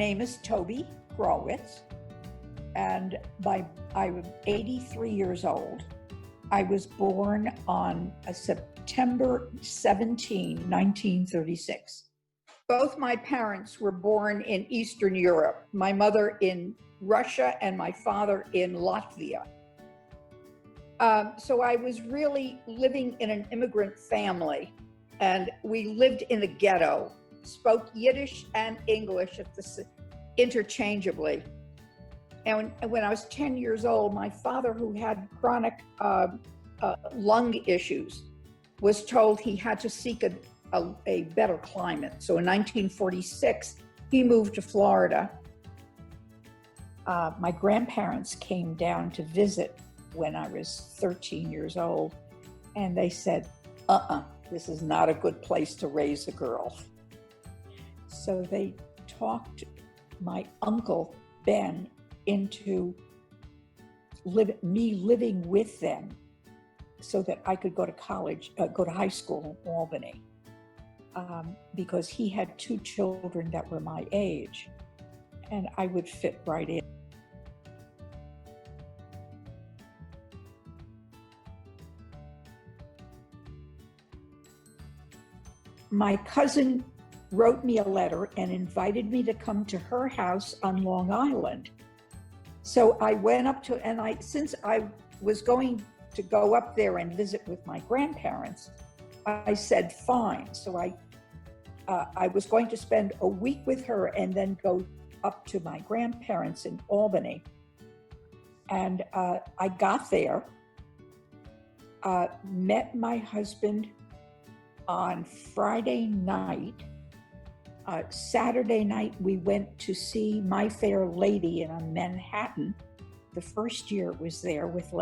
name is Toby Krawitz, and I'm 83 years old. I was born on September 17, 1936. Both my parents were born in Eastern Europe, my mother in Russia and my father in Latvia. So I was really living in an immigrant family, and we lived in a ghetto, spoke Yiddish and English interchangeably. And when I was 10 years old, my father, who had chronic lung issues, was told he had to seek a better climate. So in 1946, he moved to Florida. My grandparents came down to visit when I was 13 years old, and they said, this is not a good place to raise a girl. So they talked my uncle, Ben, into me living with them so that I could go to college, go to high school in Albany, because he had two children that were my age, and I would fit right in. My cousin wrote me a letter and invited me to come to her house on Long Island. So I went up to, since I was going to go up there and visit with my grandparents, I said, fine. So I was going to spend a week with her and then go up to my grandparents in Albany. And I got there, met my husband on Friday night. Saturday night, we went to see My Fair Lady in Manhattan. The first year it was there with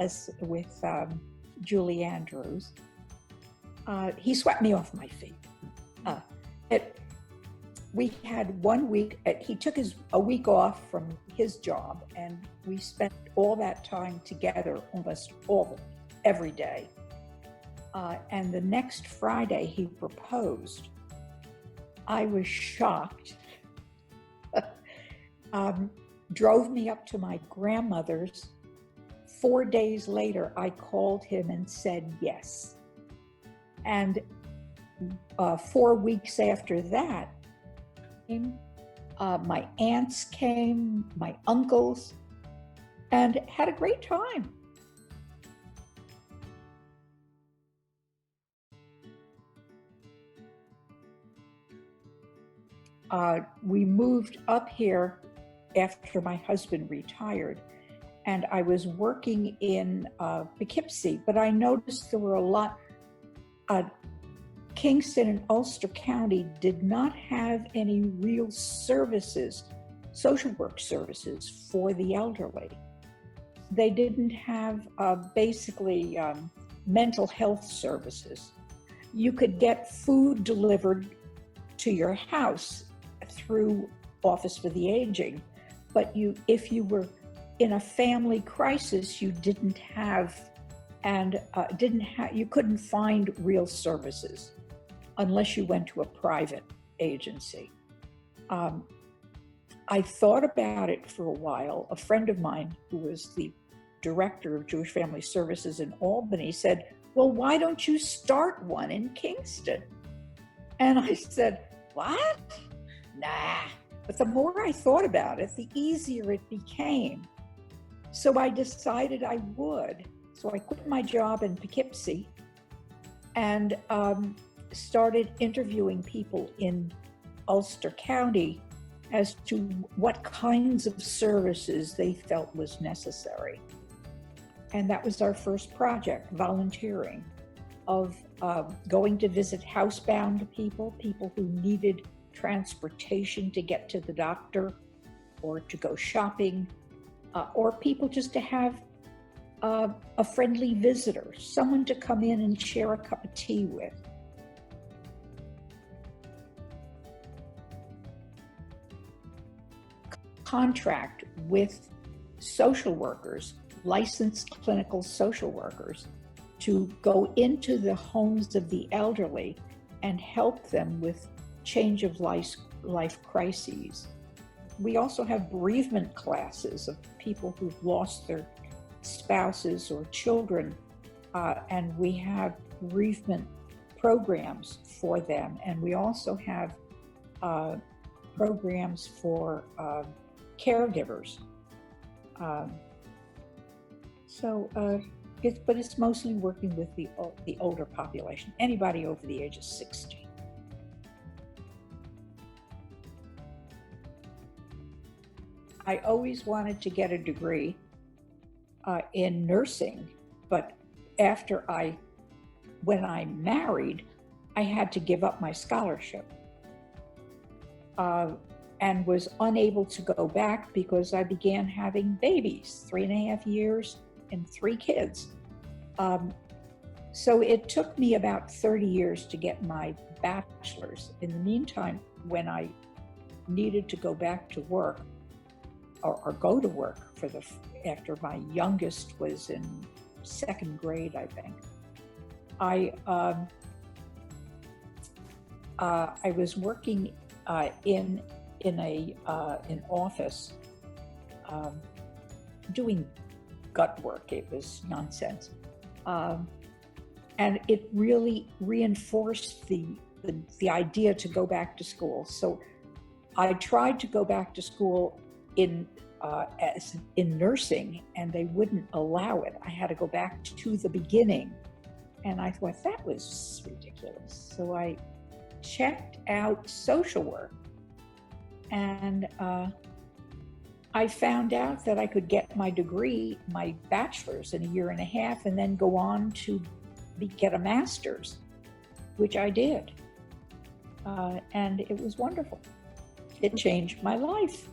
Julie Andrews. He swept me off my feet. We had 1 week, he took a week off from his job, and we spent all that time together almost every day. And the next Friday he proposed. I was shocked. Drove me up to my grandmother's. 4 days later, I called him and said yes. And 4 weeks after that, my aunts came, my uncles, and had a great time. We moved up here after my husband retired, and I was working in Poughkeepsie, but I noticed there were a lot. Kingston and Ulster County did not have any real services, social work services for the elderly. They didn't have basically mental health services. You could get food delivered to your house through Office for the Aging, but if you were in a family crisis, you didn't have, you couldn't find real services unless you went to a private agency. I thought about it for a while. A friend of mine who was the director of Jewish Family Services in Albany said, well, why don't you start one in Kingston? And I said, what? Nah. But the more I thought about it, the easier it became. So I decided I would. So I quit my job in Poughkeepsie and started interviewing people in Ulster County as to what kinds of services they felt was necessary. And that was our first project, volunteering, of going to visit housebound people who needed transportation to get to the doctor or to go shopping, or people just to have a friendly visitor, someone to come in and share a cup of tea with. Contract with social workers, licensed clinical social workers, to go into the homes of the elderly and help them with change of life crises. we also have bereavement classes of people who've lost their spouses or children, and we have bereavement programs for them. And we also have programs for caregivers. But it's mostly working with the older population, anybody over the age of 60. I always wanted to get a degree in nursing, but when I married, I had to give up my scholarship and was unable to go back because I began having babies, 3.5 years and 3 kids. So it took me about 30 years to get my bachelor's. In the meantime, when I needed to go back to work or go to work after my youngest was in 2nd grade, I think, I was working in an office doing gut work. It was nonsense, and it really reinforced the idea to go back to school. So I tried to go back to school in nursing, and they wouldn't allow it. I had to go back to the beginning, and I thought that was ridiculous. So I checked out social work, and I found out that I could get my degree, my bachelor's, in 1.5 years, and then go on to get a master's, which I did. And it was wonderful. It changed my life.